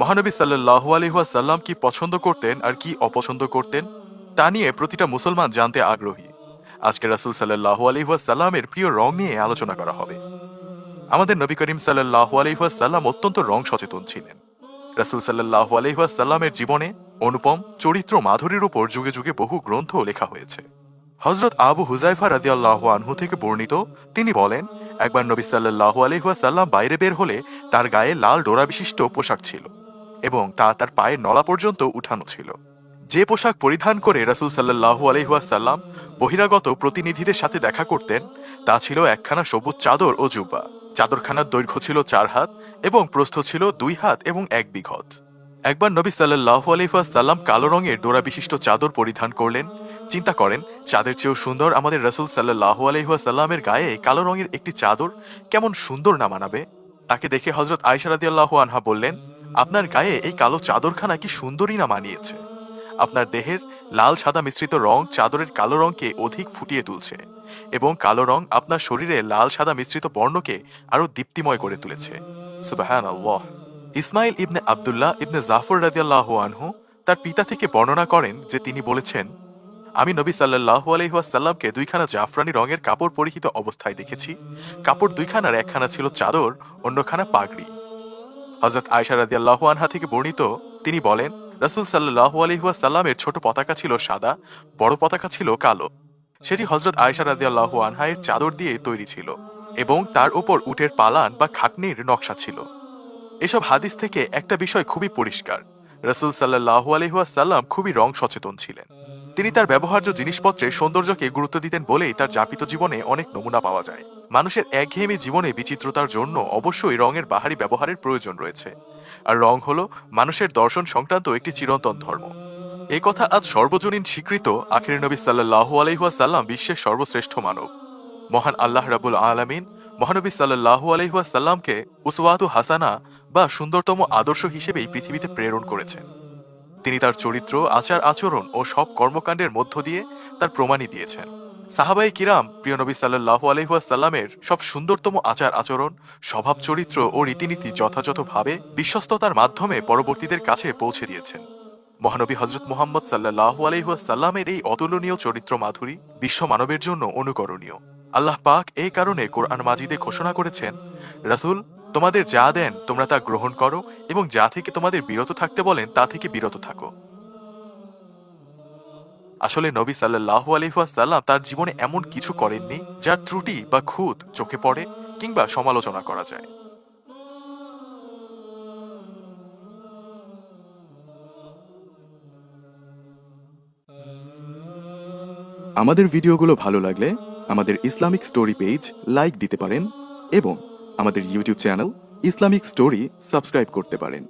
মহানবী সাল্লাল্লাহু আলাইহি ওয়াসাল্লাম কি পছন্দ করতেন আর কি অপছন্দ করতেন তা নিয়ে প্রতিটা মুসলমান জানতে আগ্রহী। আজকে রাসূল সাল্লাল্লাহু আলাইহি ওয়াসাল্লামের প্রিয় রং নিয়ে আলোচনা করা হবে। আমাদের নবী করিম সাল্লাল্লাহু আলাইহি ওয়াসাল্লাম অত্যন্ত রং সচেতন ছিলেন। রাসূল সাল্লাল্লাহু আলাইহি ওয়াসাল্লামের জীবনে অনুপম চরিত্র মাধুরীর উপর যুগে যুগে বহু গ্রন্থ লেখা হয়েছে। হযরত আবু হুযায়ফা রাদিয়াল্লাহু আনহু থেকে বর্ণিত, তিনি বলেন, একবার নবী সাল্লাল্লাহু আলাইহি ওয়াসাল্লাম বাইরে বের হলে তার গায়ে লাল ডোরা বিশিষ্ট পোশাক ছিল এবং তা তার পায়ের নলা পর্যন্ত উঠানো ছিল। যে পোশাক পরিধান করে রাসূল সাল্লাল্লাহু আলাইহি ওয়াসাল্লাম বহিরাগত প্রতিনিধিদের সাথে দেখা করতেন তা ছিল একখানা সবুজ চাদর ও জুব্বা। চাদরখানার দৈর্ঘ্য ছিল 4 হাত এবং প্রস্থ ছিল 2 হাত এবং 1 বিঘত। একবার নবী সাল্লাল্লাহু আলাইহি ওয়াসাল্লাম কালো রঙের ডোরা বিশিষ্ট চাদর পরিধান করলেন। চিন্তা করেন, চাঁদের চেয়েও সুন্দর আমাদের রাসূল সাল্লাল্লাহু আলাইহি ওয়াসাল্লামের গায়ে কালো রঙের একটি চাদর কেমন সুন্দর না মানাবে। তাকে দেখে হযরত আয়েশা রাদিয়াল্লাহু আনহা বললেন, আপনার গায়ে এই কালো চাদরখানা কি সুন্দরই না মানিয়েছে। আপনার দেহের লাল সাদা মিশ্রিত রং চাদরের কালো রংকে অধিক ফুটিয়ে তুলছে এবং কালো রং আপনার শরীরে লাল সাদা মিশ্রিত বর্ণকে আরো দীপ্তিময় করে তুলেছে। সুবহানাল্লাহ। ইসমাইল ইবনে আব্দুল্লাহ ইবনে জাফর রাদিয়াল্লাহু আনহু তার পিতা থেকে বর্ণনা করেন যে তিনি বলেছেন, আমি নবী সাল্লাল্লাহু আলাইহি ওয়াসাল্লামকে 2খানা জাফরানি রঙের কাপড় পরিহিত অবস্থায় দেখেছি। কাপড় 2খানার একখানা ছিল চাদর, অন্যখানা পাগড়ি। হযরত আয়েশা রাদিয়াল্লাহু আনহা থেকে বর্ণিত, তিনি বলেন, রাসূল সাল্লাল্লাহু আলাইহি ওয়াসাল্লামের ছোট পতাকা ছিল সাদা, বড় পতাকা ছিল কালো। সেটি হযরত আয়েশা রাদিয়াল্লাহু আনহা এর চাদর দিয়ে তৈরি ছিল এবং তার উপর উটের পালান বা খাটনির নকশা ছিল। এসব হাদিস থেকে একটা বিষয় খুবই পরিষ্কার, রাসূল সাল্লাল্লাহু আলাইহি ওয়াসাল্লাম খুবই রং সচেতন ছিলেন। তিনি তার ব্যবহার্য জিনিসপত্রের সৌন্দর্যকে গুরুত্ব দিতেন বলেই তার যাপিত জীবনে অনেক নমুনা পাওয়া যায়। মানুষের একঘেয়েমি জীবনে বিচিত্রতার জন্য অবশ্যই রঙের বাহারি ব্যবহারের প্রয়োজন রয়েছে, আর রং হলো মানুষের দর্শন সংক্রান্ত একটি চিরন্তন ধর্ম। এই কথা আজ সর্বজনীন স্বীকৃত। আখির নবী সাল্লাল্লাহু আলাইহি ওয়াসাল্লাম বিশ্বের সর্বশ্রেষ্ঠ মানব। মহান আল্লাহ রাব্বুল আলামিন মহানবী সাল্লাল্লাহু আলাইহি ওয়াসাল্লামকে উসওয়াতু হাসানা বা সুন্দরতম আদর্শ হিসেবেই পৃথিবীতে প্রেরণ করেছেন। তিনি তার চরিত্র, আচার আচরণ ও সব কর্মকাণ্ডের মধ্য দিয়ে তার প্রমাণই দিয়েছেন। সাহাবায়ে কিরাম প্রিয় নবী সাল্লাল্লাহু আলাইহি ওয়াসাল্লামের সব সুন্দরতম আচার আচরণ, স্বভাব চরিত্র ও রীতিনীতি যথাযথভাবে বিশ্বস্ততার মাধ্যমে পরবর্তীদের কাছে পৌঁছে দিয়েছেন। মহানবী হযরত মুহাম্মদ সাল্লাল্লাহু আলাইহি ওয়াসাল্লামের এই অতুলনীয় চরিত্র মাধুরী বিশ্ব মানবের জন্য অনুকরণীয়। আল্লাহ পাক এই কারণে কোরআন মাজিদে ঘোষণা করেছেন, রাসূল, তোমাদের যা দেন তোমরা তা গ্রহণ করো এবং যা থেকে তোমাদের বিরত থাকতে বলেন তা থেকে বিরত থাকো। আসলে নবী সাল্লাল্লাহু আলাইহি ওয়াসাল্লাম তার জীবনে এমন কিছু করেননি যার ত্রুটি বা খুঁত চোখে পড়ে কিংবা সমালোচনা করা যায়। আমাদের ভিডিওগুলো ভালো লাগলে আমাদের ইসলামিক স্টোরি পেজ লাইক দিতে পারেন এবং আমাদের YouTube channel Islamic story subscribe করতে পারেন।